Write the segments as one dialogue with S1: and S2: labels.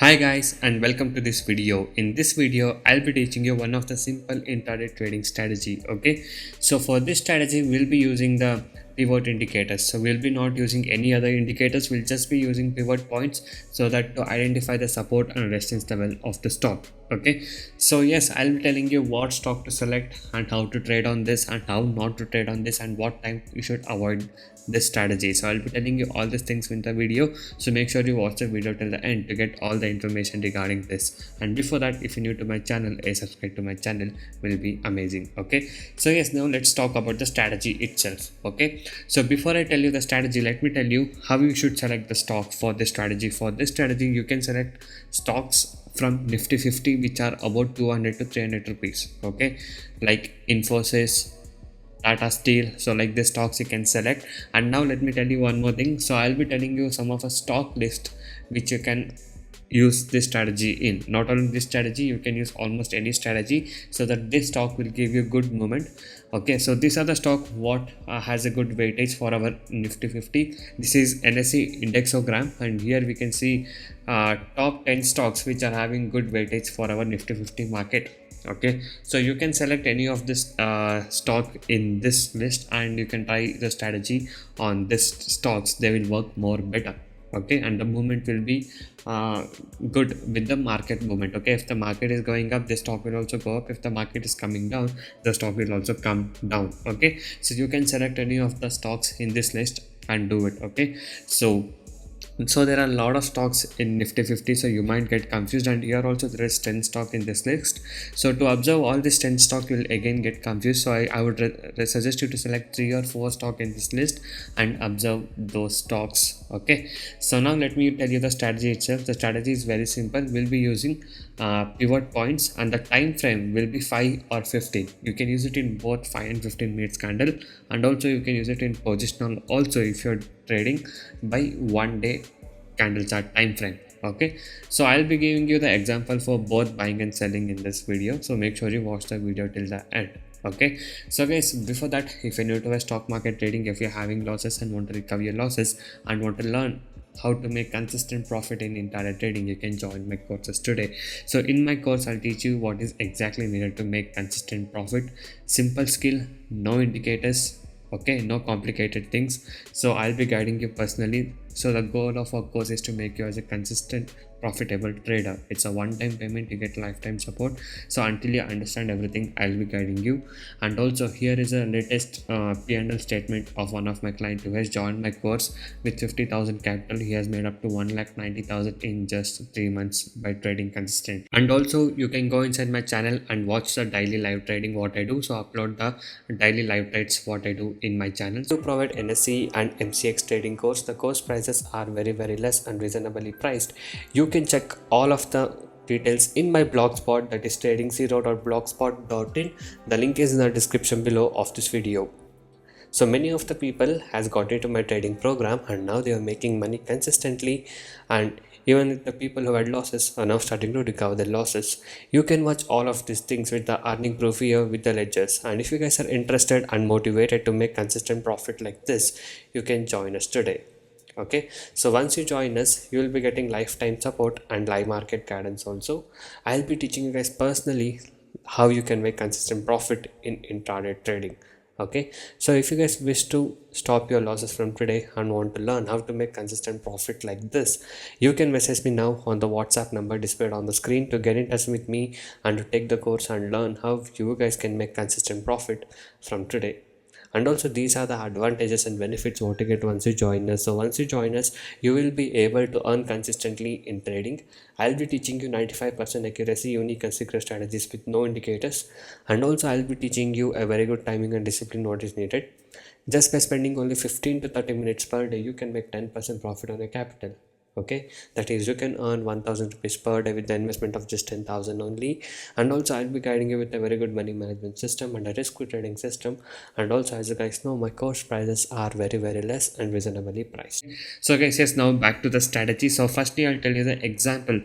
S1: Hi guys and welcome to this video. In this video I'll be teaching you one of the simple intraday trading strategy. Okay, so for this strategy we'll be using the pivot indicators. So we'll be not using any other indicators, we'll just be using pivot points so that to identify the support and resistance level of the stock. Okay, so yes, I'll be telling you what stock to select and how to trade on this and how not to trade on this and what time you should avoid this strategy. So I'll be telling you all these things in the video, so make sure you watch the video till the end to get all the information regarding this. And before that, if you're new to my channel, a subscribe to my channel will be amazing. Okay, so yes, now let's talk about the strategy itself. Okay, so before I tell you the strategy, let me tell you how you should select the stock for this strategy. For this strategy you can select stocks from Nifty 50 which are about 200 to 300 rupees. Okay, like Infosys, Tata Steel, so like the stocks you can select. And now let me tell you one more thing. So I'll be telling you some of a stock list which you can use this strategy in. Not only this strategy, you can use almost any strategy so that this stock will give you good movement. Okay, so these are the stock what has a good weightage for our Nifty 50. This is NSE indexogram, and here we can see top 10 stocks which are having good weightage for our Nifty 50 market. Okay, so you can select any of this stock in this list and you can try the strategy on this stocks. They will work more better. Okay, and the movement will be good with the market movement. Okay, if the market is going up, the stock will also go up. If the market is coming down, the stock will also come down. Okay, so you can select any of the stocks in this list and do it. Okay, so there are a lot of stocks in Nifty 50, so you might get confused, and here also there is 10 stock in this list. So to observe all these 10 stock, you will again get confused. So I would suggest you to select 3 or 4 stock in this list and observe those stocks. Okay, so now let me tell you the strategy itself. The strategy is very simple. We'll be using pivot points, and the time frame will be 5 or 15. You can use it in both 5 and 15 minutes candle, and also you can use it in positional also if you're trading by 1 day candle chart time frame. Okay, so I'll be giving you the example for both buying and selling in this video, so make sure you watch the video till the end. Okay, so guys, before that, if you're new to a stock market trading, if you're having losses and want to recover your losses and want to learn how to make consistent profit in intraday trading, you can join my courses today. So in my course I'll teach you what is exactly needed to make consistent profit. Simple skill, no indicators. Okay, no complicated things. So I'll be guiding you personally. So the goal of our course is to make you as a consistent profitable trader. It's a one-time payment, you get lifetime support. So until you understand everything, I'll be guiding you. And also here is a latest P&L statement of one of my client who has joined my course with 50,000 capital. He has made up to 1,90,000 in just 3 months by trading consistent. And also you can go inside my channel and watch the daily live trading what I do. So upload the daily live trades what I do in my channel. To provide NSE and MCX trading course, the course prices are very less and reasonably priced. You can check all of the details in my blogspot, that is tradingzero.blogspot.in. The link is in the description below of this video. So many of the people has got into my trading program and now they are making money consistently, and even the people who had losses are now starting to recover their losses. You can watch all of these things with the earning proof here with the ledgers. And if you guys are interested and motivated to make consistent profit like this, you can join us today. Okay, so once you join us, you will be getting lifetime support and live market guidance also. I'll be teaching you guys personally how you can make consistent profit in intraday trading. Okay, so if you guys wish to stop your losses from today and want to learn how to make consistent profit like this, you can message me now on the WhatsApp number displayed on the screen to get in touch with me and to take the course and learn how you guys can make consistent profit from today. And also these are the advantages and benefits what you get once you join us. So once you join us, you will be able to earn consistently in trading. I'll be teaching you 95% accuracy, unique and secret strategies with no indicators. And also I'll be teaching you a very good timing and discipline what is needed. Just by spending only 15 to 30 minutes per day, you can make 10% profit on your capital. Okay, that is, you can earn 1,000 rupees per day with the investment of just 10,000 only. And also I'll be guiding you with a very good money management system and a risk-free trading system. And also, as you guys know, my course prices are very less and reasonably priced. So guys, yes, now back to the strategy. So firstly I'll tell you the example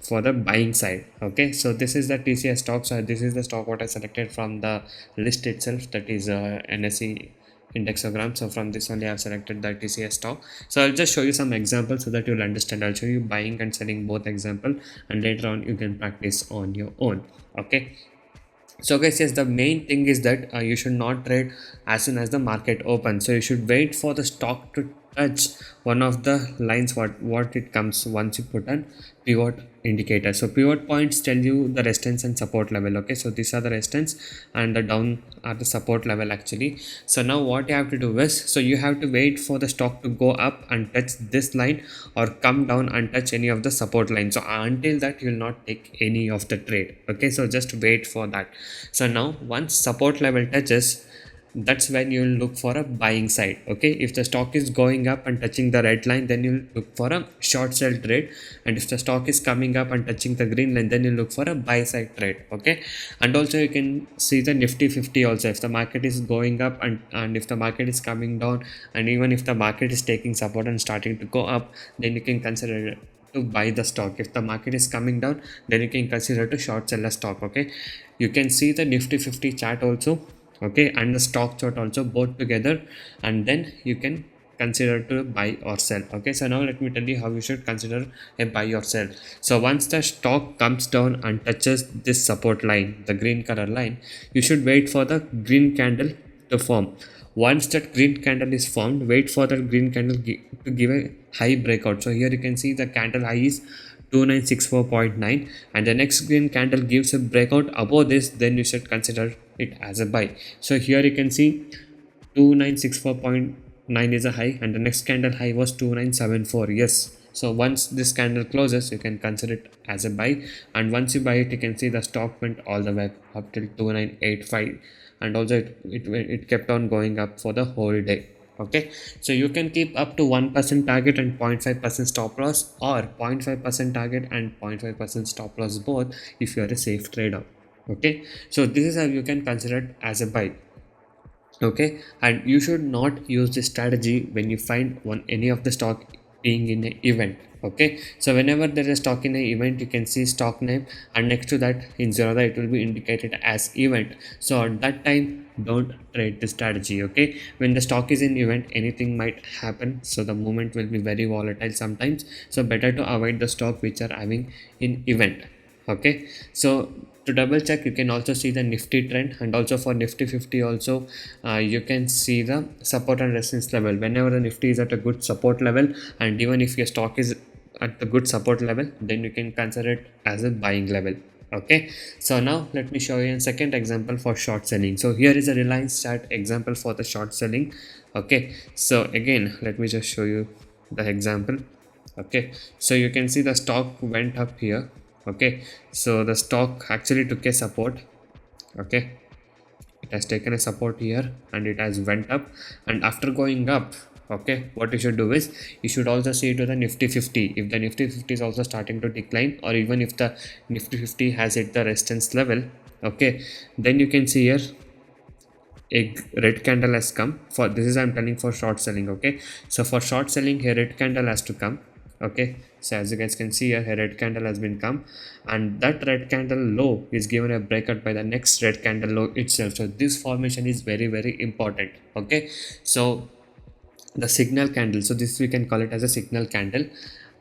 S1: for the buying side. Okay, so this is the TCS stock. So this is the stock what I selected from the list itself, that is NSE indexogram. So from this only I have selected the TCS stock. So I'll just show you some examples so that you'll understand. I'll show you buying and selling both example, and later on you can practice on your own. Okay. So guys, yes, the main thing is that you should not trade as soon as the market opens. So you should wait for the stock to touch one of the lines what it comes once you put on pivot indicator. So pivot points tell you the resistance and support level. Okay, so these are the resistance and the down are the support level actually. So now what you have to do is, so you have to wait for the stock to go up and touch this line or come down and touch any of the support line. So until that you will not take any of the trade. Okay, so just wait for that. So now once support level touches, that's when you will look for a buying side. Okay, if the stock is going up and touching the red line, then you'll look for a short sell trade, and if the stock is coming up and touching the green line, then you look for a buy side trade. Okay, and also you can see the Nifty 50 also. If the market is going up and if the market is coming down, and even if the market is taking support and starting to go up, then you can consider to buy the stock. If the market is coming down, then you can consider to short sell a stock. Okay, you can see the Nifty 50 chart also, okay, and the stock chart also, both together, and then you can consider to buy or sell. Okay, so now let me tell you how you should consider a buy or sell. So once the stock comes down and touches this support line, the green color line, you should wait for the green candle to form. Once that green candle is formed, wait for that green candle to give a high breakout. So here you can see the candle high is 2964.9, and the next green candle gives a breakout above this, then you should consider it as a buy. So here you can see 2964.9 is a high, and the next candle high was 2974. Yes, so once this candle closes, you can consider it as a buy, and once you buy it, you can see the stock went all the way up till 2985, and also it kept on going up for the whole day. Okay, so you can keep up to 1% target and 0.5% stop loss, or 0.5% target and 0.5% stop loss both if you are a safe trader. Okay, so this is how you can consider it as a buy. Okay, and you should not use this strategy when you find any of the stock being in an event. Okay, so whenever there is stock in an event, you can see stock name, and next to that in zerodha it will be indicated as event. So at that time, don't trade the strategy. Okay, when the stock is in event, anything might happen, so the movement will be very volatile sometimes. So better to avoid the stock which are having in event. Okay, so to double check, you can also see the Nifty trend, and also for Nifty 50 also you can see the support and resistance level. Whenever the Nifty is at a good support level, and even if your stock is at the good support level, then you can consider it as a buying level. Okay, so now let me show you a second example for short selling. So here is a Reliance chart example for the short selling. Okay, so again let me just show you the example. Okay, so you can see the stock went up here. Okay, so the stock actually took a support. Okay, it has taken a support here and it has went up, and after going up, okay, what you should do is you should also see to the Nifty 50. If the Nifty 50 is also starting to decline, or even if the Nifty 50 has hit the resistance level, okay, then you can see here a red candle has come. For this is I'm telling for short selling. Okay, so for short selling, here red candle has to come. Okay, so as you guys can see here, a red candle has been come, and that red candle low is given a breakout by the next red candle low itself. So this formation is very important. Okay, so the signal candle, so this we can call it as a signal candle.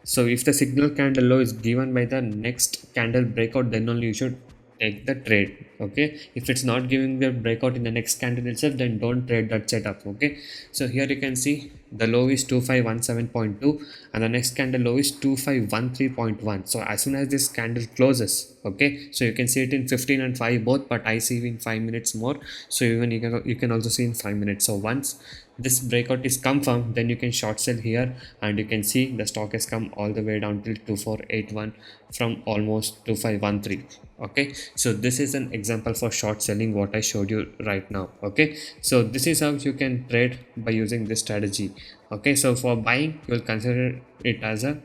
S1: So if the signal candle low is given by the next candle breakout, then only you should take the trade. Okay, if it's not giving the breakout in the next candle itself, then don't trade that setup. Okay, so here you can see the low is 2517.2 and the next candle low is 2513.1. so as soon as this candle closes, okay, so you can see it in 15 and 5 both, but I see in 5 minutes more, so even you can also see in 5 minutes. So once this breakout is confirmed, then you can short sell here, and you can see the stock has come all the way down till 2481 from almost 2513. Okay, so this is an example for short selling what I showed you right now. Okay, so this is how you can trade by using this strategy. Okay, so for buying, you'll consider it as a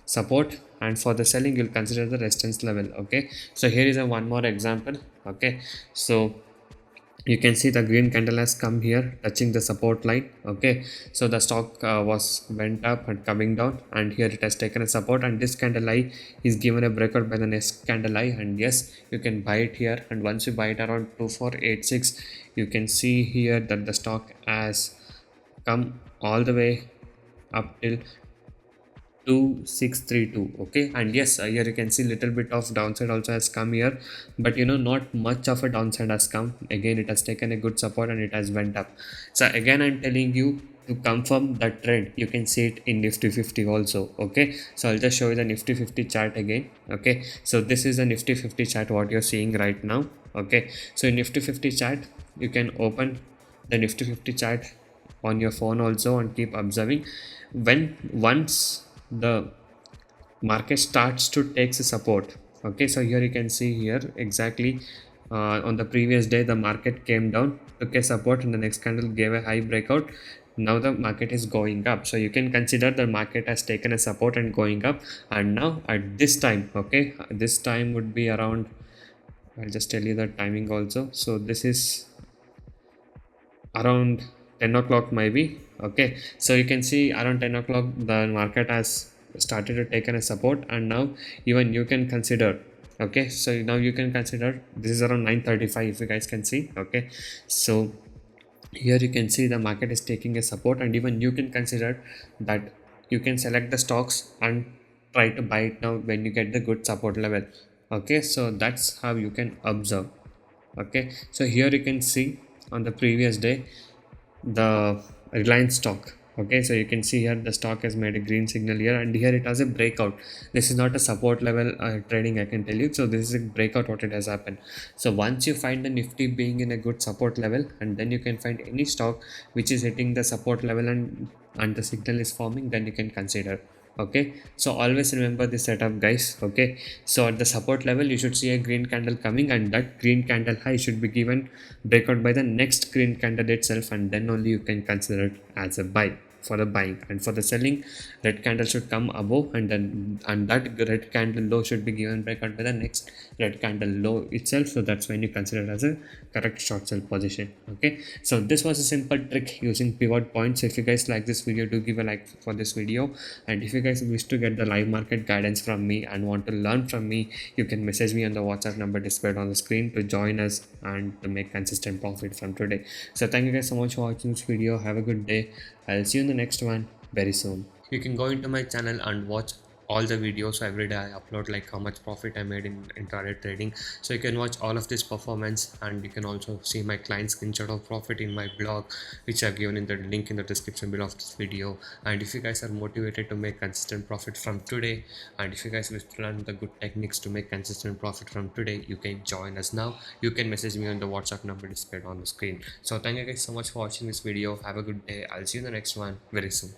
S1: support, and for the selling, you'll consider the resistance level. Okay, so here is a one more example. Okay, so you can see the green candle has come here touching the support line. Okay, so the stock was went up and coming down, and here it has taken a support, and this candle high is given a breakout by the next candle high, and yes, you can buy it here, and once you buy it around 2486, you can see here that the stock has come all the way up till 2632. Okay, and yes, here you can see little bit of downside also has come here, but not much of a downside has come. Again, it has taken a good support and it has went up. So again, I'm telling you, to confirm the trend, you can see it in Nifty 50 also. Okay, so I'll just show you the Nifty 50 chart again. Okay, so this is the Nifty 50 chart what you're seeing right now. Okay, so in Nifty 50 chart, you can open the Nifty 50 chart on your phone also and keep observing. When once the market starts to take support, okay, so here you can see here exactly, on the previous day the market came down, took a support, and the next candle gave a high breakout. Now the market is going up, so you can consider the market has taken a support and going up. And now at this time, okay, this time would be around, I'll just tell you the timing also. So this is around 10 o'clock maybe. Okay, so you can see around 10 o'clock the market has started to take a support, and now even you can consider. Okay, so now you can consider this is around 9:35, if you guys can see. Okay, so here you can see the market is taking a support, and even you can consider that you can select the stocks and try to buy it now when you get the good support level. Okay, so that's how you can observe. Okay, so here you can see on the previous day the Reliance stock. Okay, so you can see here the stock has made a green signal here, and here it has a breakout. This is not a support level trading, I can tell you. So this is a breakout what it has happened. So once you find the Nifty being in a good support level, and then you can find any stock which is hitting the support level and the signal is forming, then you can consider. Okay, so always remember this setup, guys. Okay, so at the support level you should see a green candle coming, and that green candle high should be given breakout by the next green candle itself, and then only you can consider it as a buy for the buying. And for the selling, red candle should come above, and that red candle low should be given breakout by the next red candle low itself. So that's when you consider it as a correct short sell position. Okay, so this was a simple trick using pivot points. If you guys like this video, do give a like for this video. And if you guys wish to get the live market guidance from me and want to learn from me, you can message me on the WhatsApp number displayed on the screen to join us and to make consistent profit from today. So thank you guys so much for watching this video. Have a good day. I'll see you in the next one very soon. You can go into my channel and watch all the videos. So every day I upload like how much profit I made in intraday trading, so you can watch all of this performance, and you can also see my client screenshot of profit in my blog, which I've given in the link in the description below of this video. And if you guys are motivated to make consistent profit from today, and if you guys wish to learn the good techniques to make consistent profit from today, you can join us now. You can message me on the WhatsApp number displayed on the screen. So thank you guys so much for watching this video. Have a good day. I'll see you in the next one very soon.